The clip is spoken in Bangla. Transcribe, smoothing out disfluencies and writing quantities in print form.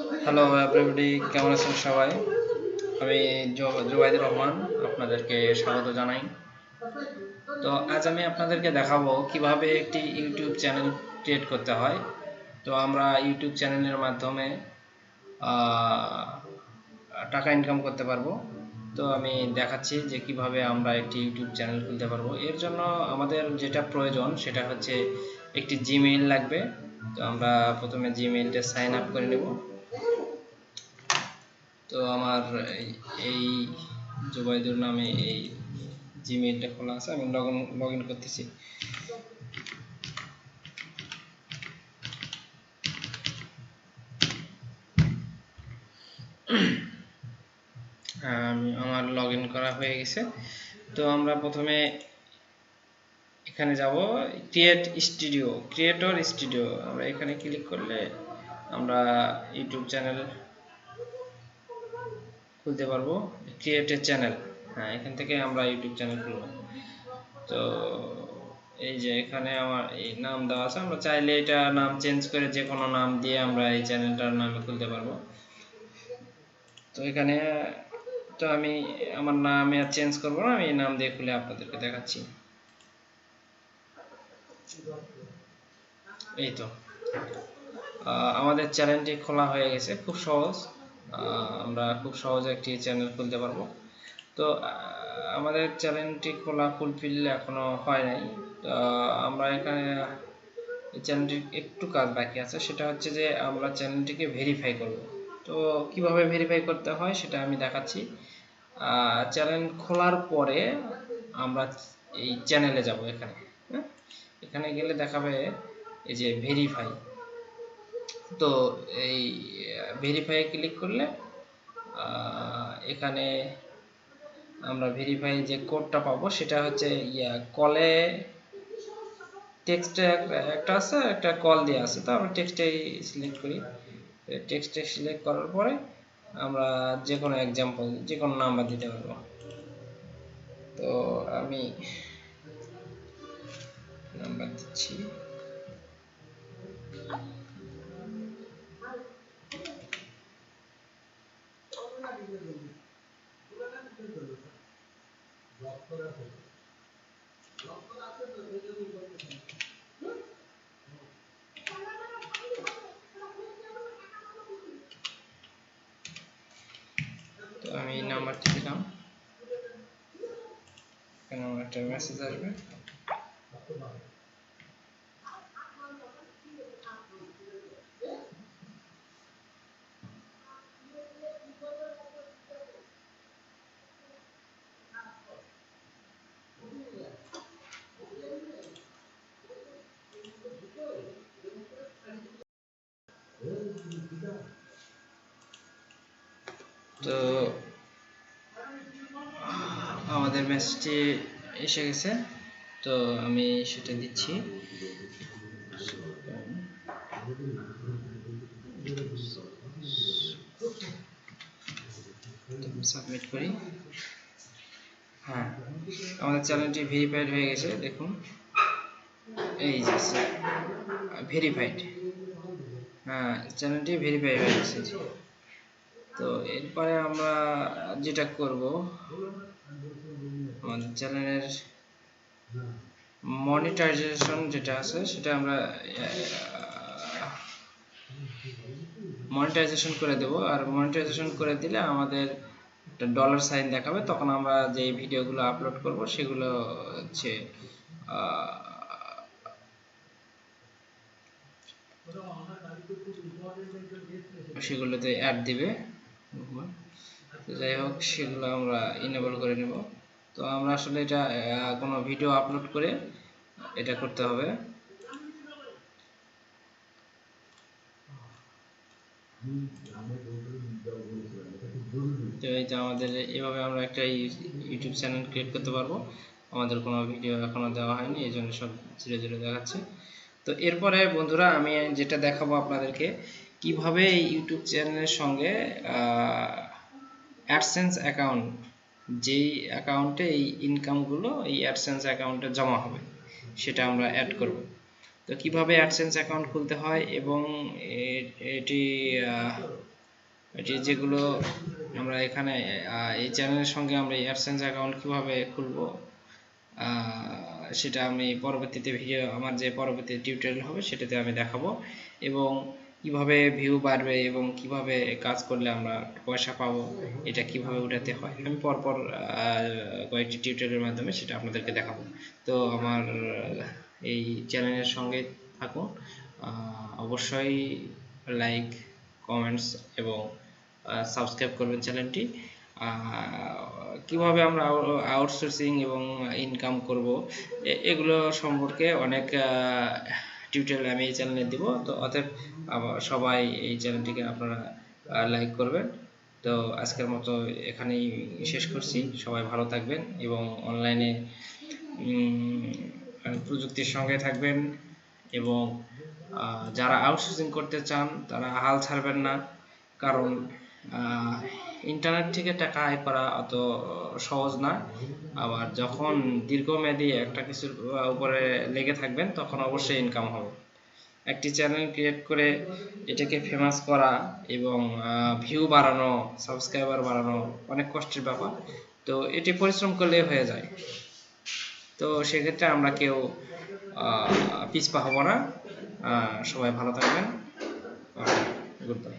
হ্যালো এভরিবডি, কেমন আছেন সবাই? আমি জুবাইদুর রহমান আপনাদেরকে স্বাগত জানাই। তো আজ আমি আপনাদেরকে দেখাবো কিভাবে একটি ইউটিউব চ্যানেল ক্রিয়েট করতে হয়। তো আমরা ইউটিউব চ্যানেলের মাধ্যমে টাকা ইনকাম করতে পারবো। তো আমি দেখাচ্ছি যে কিভাবে আমরা একটি ইউটিউব চ্যানেল খুলতে পারবো। এর জন্য আমাদের যেটা প্রয়োজন সেটা হচ্ছে একটি জিমেইল লাগবে। তো আমরা প্রথমে জিমেইলটা সাইন আপ করে নেব। তো আমার এই জুবাইদুর নামে এই জিমেইলটা খোলা আছে, আমি লগ ইন করতেছি। আমার লগ ইন করা হয়ে গেছে। তো আমরা প্রথমে এখানে যাব ক্রিয়েটর স্টুডিও। আমরা এখানে ক্লিক করলে আমরা ইউটিউব চ্যানেল খুলতে পারবো। ক্রিয়েটের চ্যানেল, হ্যাঁ, এখান থেকে আমরা ইউটিউব চ্যানেল খুলব। তো এই যে এখানে আমার এই নাম দেওয়া আছে, আমরা চাইলে এটা নাম চেঞ্জ করে যে কোনো নাম দিয়ে আমরা এই চ্যানেলটার নামে খুলতে পারবো। তো এখানে তো আমি আমার নামে আর চেঞ্জ করবো না, আমি এই নাম দিয়ে খুলে আপনাদেরকে দেখাচ্ছি। এই তো আমাদের চ্যানেলটি খোলা হয়ে গেছে। খুব সহজ, আমরা খুব সহজে একটি চ্যানেল খুলতে পারবো। তো আমাদের চ্যানেলটি খোলা ফুলফিল এখনো হয় নাই। আমরা এখানে চ্যানেলটির একটু কাজ বাকি আছে, সেটা হচ্ছে যে আমরা চ্যানেলটিকে ভেরিফাই করব। তো কিভাবে ভেরিফাই করতে হয় সেটা আমি দেখাচ্ছি। চ্যানেল খোলার পরে আমরা এই চ্যানেলে যাব। এখানে গেলে দেখাবে এই যে ভেরিফাই। তো এই ভেরিফাই ক্লিক করলে এখানে আমরা ভেরিফাই যে কোডটা পাবো সেটা হচ্ছে কলে টেক্সটে একটা আছে, একটা কল দেওয়া আছে। তো আমরা টেক্সটেই সিলেক্ট করি। টেক্সটে সিলেক্ট করার পরে আমরা যে কোনো এক্সাম্পল, যে কোনো নাম্বার দিতে পারবো। তো আমি নাম্বার দিচ্ছি। তো আমি নাম্বারটি দিলাম, এখানে আমার একটা মেসেজ আসবে। তো আমাদের মেসেজটি এসে গেছে। তো আমি সেটা দিচ্ছি। সাবমিট করি। হ্যাঁ, আমাদের চ্যানেলটি ভেরিফাইড হয়ে গেছে। দেখুন এই যে ভেরিফাইড, হ্যাঁ, চ্যানেলটি ভেরিফাই হয়ে গেছে। তো এরপরে আমরা যেটা করব, আমাদের চ্যানেলের মনিটাইজেশন যেটা আছে সেটা আমরা মনিটাইজেশন করে দেব। আর মনিটাইজেশন করে দিলে আমাদের একটা ডলার সাইন দেখাবে। তখন আমরা যে ভিডিওগুলো আপলোড করব সেগুলো হচ্ছে সেগুলোতে অ্যাড দিবে। যাই হোক, সেগুলো আমরা ইনেবল করে নেব। তো আমরা আসলে এটা কোনো ভিডিও আপলোড করে এটা করতে হবে। তো এই যে আমাদের এভাবে আমরা একটা ইউটিউব চ্যানেল ক্রিয়েট করতে পারবো। আমাদের কোনো ভিডিও এখনো দেওয়া হয়নি, এই জন্য সব ধীরে ধীরে দেখাচ্ছে। তো এরপরে বন্ধুরা আমি যেটা দেখাবো আপনাদেরকে, কিভাবে ইউটিউব চ্যানেলের সঙ্গে অ্যাডসেন্স অ্যাকাউন্ট, যেই অ্যাকাউন্টে এই ইনকামগুলো এই অ্যাডসেন্স অ্যাকাউন্টে জমা হবে সেটা আমরা অ্যাড করব। তো কিভাবে অ্যাডসেন্স অ্যাকাউন্ট খুলতে হয় এবং এটি এটি যেগুলো আমরা এখানে এই চ্যানেলের সঙ্গে আমরা অ্যাডসেন্স অ্যাকাউন্ট কিভাবে খুলবো সেটা আমি পরবর্তীতে ভিডিও, আমার যে পরবর্তী টিউটোরিয়াল হবে সেটাতে আমি দেখাবো, এবং কিভাবে ভিউ বাড়বে এবং কিভাবে কাজ করলে আমরা পয়সা পাবো, এটা কিভাবে উঠাতে হয় আমি পরপর কয়েকটি টিউটোরিয়ালের মাধ্যমে সেটা আপনাদেরকে দেখাবো। তো আমার এই চ্যানেলের সঙ্গে থাকুন, অবশ্যই লাইক, কমেন্টস এবং সাবস্ক্রাইব করবেন চ্যানেলটি। কিভাবে আমরা আউটসোর্সিং এবং ইনকাম করব এগুলো সম্পর্কে অনেক টিউটোরিয়াল আমি এই চ্যানেলে দিব। তো অতএব সবাই এই চ্যানেলটিকে আপনারা লাইক করবেন। তো আজকের মতো এখানেই শেষ করছি। সবাই ভালো থাকবেন এবং অনলাইনে প্রযুক্তির সঙ্গে থাকবেন, এবং যারা আউটসোর্সিং করতে চান তারা হাল ছাড়বেন না, কারণ ইন্টারনেট থেকে টাকা আয় করা অত সহজ না। আবার যখন দীর্ঘমেয়াদী একটা কিছুর উপরে লেগে থাকবেন তখন অবশ্যই ইনকাম হবে। একটি চ্যানেল ক্রিয়েট করে এটাকে ফেমাস করা এবং ভিউ বাড়ানো, সাবস্ক্রাইবার বাড়ানো অনেক কষ্টের ব্যাপার। তো এটি পরিশ্রম করলে হয়ে যায়। তো সেক্ষেত্রে আমরা কেউ পিছপা হব না। সবাই ভালো থাকবেন। Good bye.